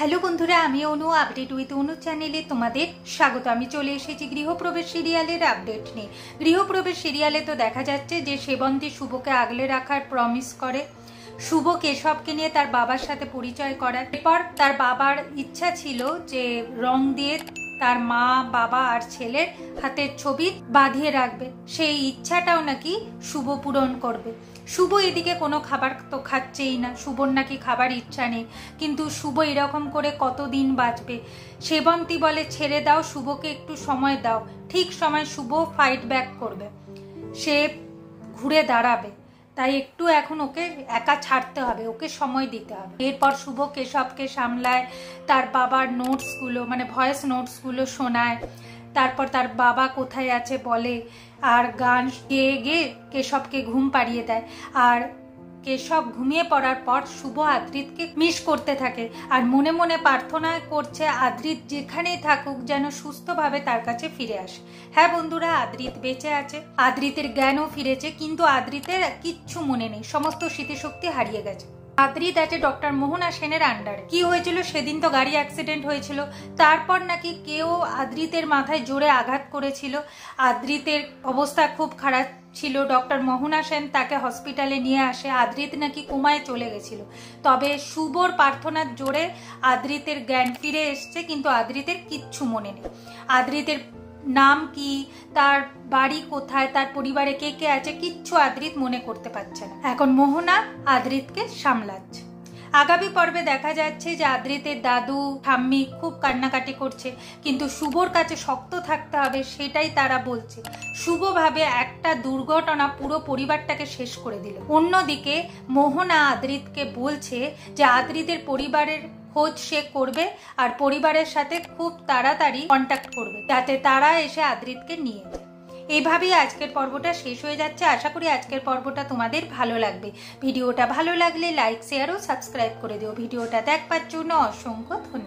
Hello বন্ধুরা, আমি অনু update with অনু চ্যানেলে তোমাদের স্বাগত। আমি চলে এসেছি গৃহপ্রবেশ সিরিয়ালের আপডেট নিয়ে। গৃহপ্রবেশ সিরিয়ালে তো দেখা যাচ্ছে যে সেবন্তী শুভকে আগলে রাখার প্রমিস করে। শুভ কেশবকে নিয়ে তার বাবার সাথে পরিচয় করার এরপর তার বাবার ইচ্ছা ছিল যে রং দিয়ে তার মা, বাবা আর ছেলের হাতের ছবি বাঁধিয়ে রাখবে। সেই ইচ্ছাটাও নাকি শুভ পূরণ করবে। শুভ এদিকে কোনো খাবার তো খাচ্ছেই না, শুভর নাকি খাবার ইচ্ছা নেই। কিন্তু শুভ এরকম করে কতদিন বাঁচবে? সেবন্তী বলে ছেড়ে দাও, শুভকে একটু সময় দাও, ঠিক সময় শুভ ফাইট ব্যাক করবে, সে ঘুরে দাঁড়াবে। তাই একটু এখন ওকে একা ছাড়তে হবে, ওকে সময় দিতে হবে। এরপর শুভ কেশবকে সামলায়, তার বাবার নোটসগুলো মানে ভয়েস নোটসগুলো শোনায়, তারপর তার বাবা কোথায় আছে বলে, আর গান গেয়ে গেয়ে কেশবকে ঘুম পাড়িয়ে দেয়। আর কেশব ঘুমিয়ে পড়ার পর শুভ আদ্রিতকে মিস করতে থাকে আর মনে মনে প্রার্থনা করছে আদ্রিত যেখানেই থাকুক যেন সুস্থভাবে তার কাছে ফিরে আসে। হ্যাঁ বন্ধুরা, আদ্রিত বেঁচে আছে, আদ্রিতের জ্ঞানও ফিরেছে, কিন্তু আদ্রিতের কিচ্ছু মনে নেই, সমস্ত স্মৃতিশক্তি হারিয়ে গেছে। আদ্রিত আছে ডক্টর মোহনা সেনের আন্ডারে। কি হয়েছিল সেদিন? তো গাড়ি অ্যাক্সিডেন্ট হয়েছিল, তারপর নাকি কেউ আদ্রিতের মাথায় জোরে আঘাত করেছিল। আদ্রিতের অবস্থা খুব খারাপ ছিল, ডক্টর মোহনা সেন তাকে হসপিটালে নিয়ে আসে। আদ্রিত নাকি কোমায় চলে গেছিল, তবে শুভর প্রার্থনার জোরে আদ্রিতের জ্ঞান ফিরে এসছে, কিন্তু আদ্রিতের কিচ্ছু মনে নেই। আদ্রিতের নাম কি, তার বাড়ি কোথায়, তার পরিবারে কে কে আছে, কিচ্ছু আদ্রিত মনে করতে পারছে না। এখন মোহনা আদ্রিতকে সামলাচ্ছে। আগামী পর্বে দেখা যাচ্ছে যে আদ্রিতের দাদু ঠাম্মি খুব কান্নাকাটি করছে, কিন্তু শুভর কাছে শক্ত থাকতে হবে সেটাই তারা বলছে। শুভভাবে একটা দুর্ঘটনা পুরো পরিবারটাকে শেষ করে দিল। অন্যদিকে মোহনা আদ্রিতকে বলছে যে আদ্রিতের পরিবারের খোঁজ সে করবে আর পরিবারের সাথে খুব তাড়াতাড়ি কন্ট্যাক্ট করবে, যাতে তারা এসে আদ্রিতকে নিয়ে যায়। এইভাবেই আজকের পর্বটা শেষ হয়ে যাচ্ছে। আশা করি আজকের পর্বটা তোমাদের ভালো লাগবে। ভিডিওটা ভালো লাগলে লাইক, শেয়ার ও সাবস্ক্রাইব করে দিও। ভিডিওটা দেখবার জন্য অসংখ্য ধন্যবাদ।